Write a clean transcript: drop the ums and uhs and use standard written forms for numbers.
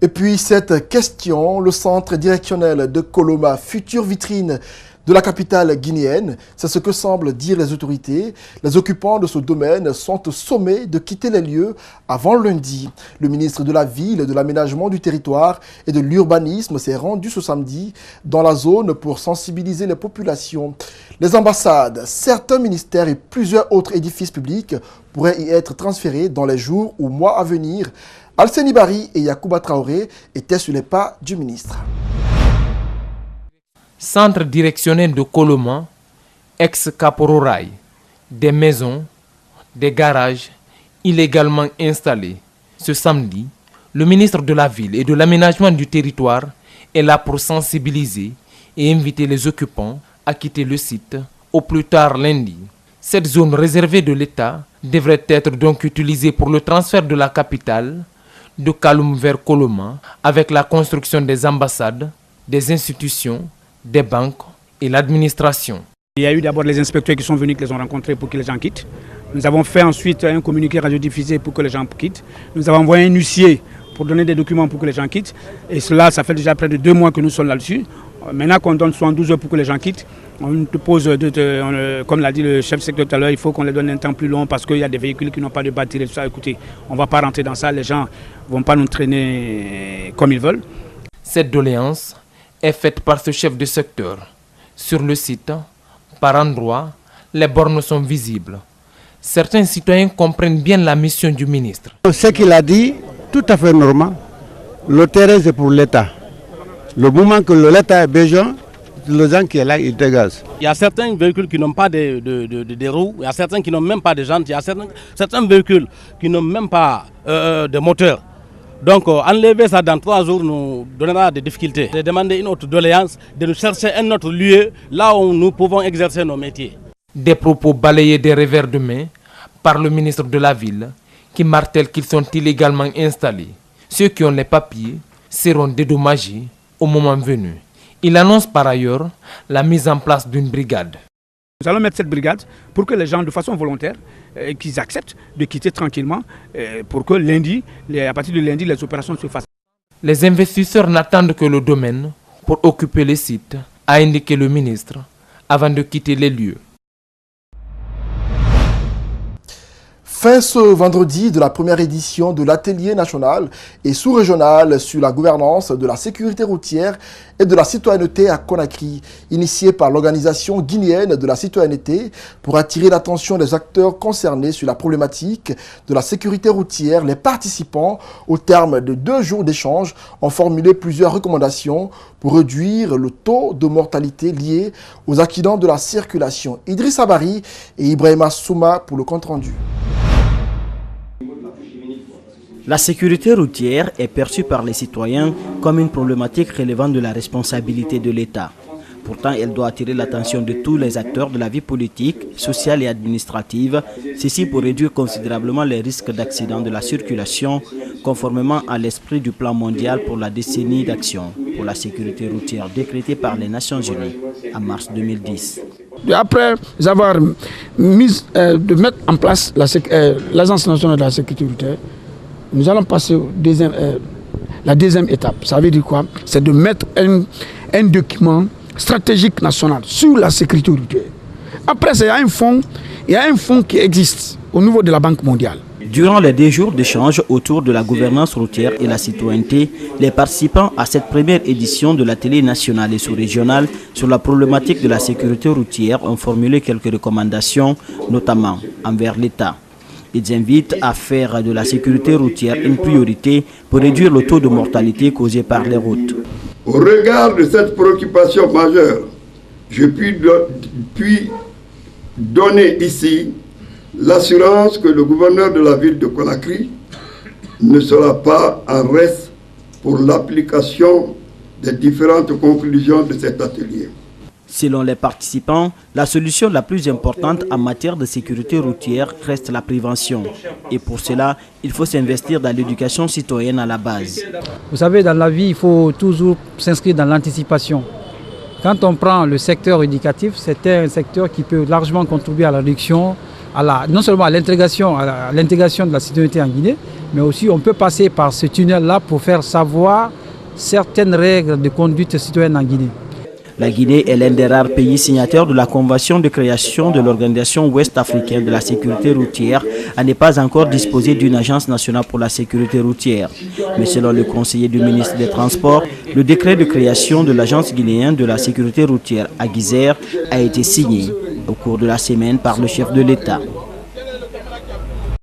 Et puis cette question, le centre directionnel de Koloma, future vitrine de la capitale guinéenne, c'est ce que semblent dire les autorités. Les occupants de ce domaine sont sommés de quitter les lieux avant lundi. Le ministre de la Ville, de l'Aménagement du Territoire et de l'Urbanisme s'est rendu ce samedi dans la zone pour sensibiliser les populations. Les ambassades, certains ministères et plusieurs autres édifices publics pourraient y être transférés dans les jours ou mois à venir. Alseni Bari et Yacouba Traoré étaient sur les pas du ministre. Centre directionnel de Koloma, ex-Capororail, des maisons, des garages illégalement installés. Ce samedi, le ministre de la Ville et de l'Aménagement du Territoire est là pour sensibiliser et inviter les occupants à quitter le site au plus tard lundi. Cette zone réservée de l'État devrait être donc utilisée pour le transfert de la capitale de Kaloum vers Koloma avec la construction des ambassades, des institutions, des banques et l'administration. Il y a eu d'abord les inspecteurs qui sont venus, qui les ont rencontrés pour que les gens quittent. Nous avons fait ensuite un communiqué radiodiffusé pour que les gens quittent. Nous avons envoyé un huissier pour donner des documents pour que les gens quittent. Et cela, ça fait déjà près de 2 mois que nous sommes là-dessus. Maintenant qu'on donne 72 heures pour que les gens quittent, on te pose, comme l'a dit le chef secteur tout à l'heure, il faut qu'on les donne un temps plus long parce qu'il y a des véhicules qui n'ont pas de batterie et tout ça. Écoutez, on ne va pas rentrer dans ça, les gens ne vont pas nous traîner comme ils veulent. Cette doléance est faite par ce chef de secteur. Sur le site, par endroits, les bornes sont visibles. Certains citoyens comprennent bien la mission du ministre. Ce qu'il a dit, tout à fait normal. Le terrain, c'est pour l'État. Le moment que l'État a besoin, les gens qui sont là, ils dégagent. Il y a certains véhicules qui n'ont pas de roues, il y a certains qui n'ont même pas de jantes, il y a certains véhicules qui n'ont même pas de moteur. Donc enlever ça dans 3 jours nous donnera des difficultés. De demander une autre doléance, de nous chercher un autre lieu là où nous pouvons exercer nos métiers. Des propos balayés des revers de main par le ministre de la Ville qui martèle qu'ils sont illégalement installés. Ceux qui ont les papiers seront dédommagés au moment venu. Il annonce par ailleurs la mise en place d'une brigade. Nous allons mettre cette brigade pour que les gens, de façon volontaire, qu'ils acceptent de quitter tranquillement pour que lundi, à partir de lundi, les opérations se fassent. Les investisseurs n'attendent que le domaine pour occuper les sites, a indiqué le ministre, avant de quitter les lieux. Fin ce vendredi de la première édition de l'atelier national et sous-régional sur la gouvernance de la sécurité routière et de la citoyenneté à Conakry, initié par l'Organisation guinéenne de la citoyenneté pour attirer l'attention des acteurs concernés sur la problématique de la sécurité routière. Les participants, au terme de 2 jours d'échange, ont formulé plusieurs recommandations pour réduire le taux de mortalité lié aux accidents de la circulation. Idriss Abari et Ibrahima Souma pour le compte-rendu. La sécurité routière est perçue par les citoyens comme une problématique relevant de la responsabilité de l'État. Pourtant, elle doit attirer l'attention de tous les acteurs de la vie politique, sociale et administrative, ceci pour réduire considérablement les risques d'accidents de la circulation, conformément à l'esprit du plan mondial pour la décennie d'action pour la sécurité routière décrété par les Nations Unies en mars 2010. Après avoir de mettre en place l'Agence nationale de la sécurité routière, nous allons passer la deuxième étape. Ça veut dire quoi? C'est de mettre un document stratégique national sur la sécurité routière. Après, il y a un fonds qui existe au niveau de la Banque mondiale. Durant les 2 jours d'échange autour de la gouvernance routière et la citoyenneté, les participants à cette première édition de l'atelier national et sous-régional sur la problématique de la sécurité routière ont formulé quelques recommandations, notamment envers l'État. Ils invitent à faire de la sécurité routière une priorité pour réduire le taux de mortalité causé par les routes. Au regard de cette préoccupation majeure, je puis donner ici l'assurance que le gouverneur de la ville de Conakry ne sera pas en reste pour l'application des différentes conclusions de cet atelier. Selon les participants, la solution la plus importante en matière de sécurité routière reste la prévention. Et pour cela, il faut s'investir dans l'éducation citoyenne à la base. Vous savez, dans la vie, il faut toujours s'inscrire dans l'anticipation. Quand on prend le secteur éducatif, c'est un secteur qui peut largement contribuer à la réduction non seulement à l'intégration de la citoyenneté en Guinée, mais aussi on peut passer par ce tunnel-là pour faire savoir certaines règles de conduite citoyenne en Guinée. La Guinée est l'un des rares pays signataires de la convention de création de l'Organisation ouest-africaine de la sécurité routière à ne pas encore disposer d'une agence nationale pour la sécurité routière. Mais selon le conseiller du ministre des Transports, le décret de création de l'agence guinéenne de la sécurité routière à Guizère a été signé au cours de la semaine par le chef de l'État.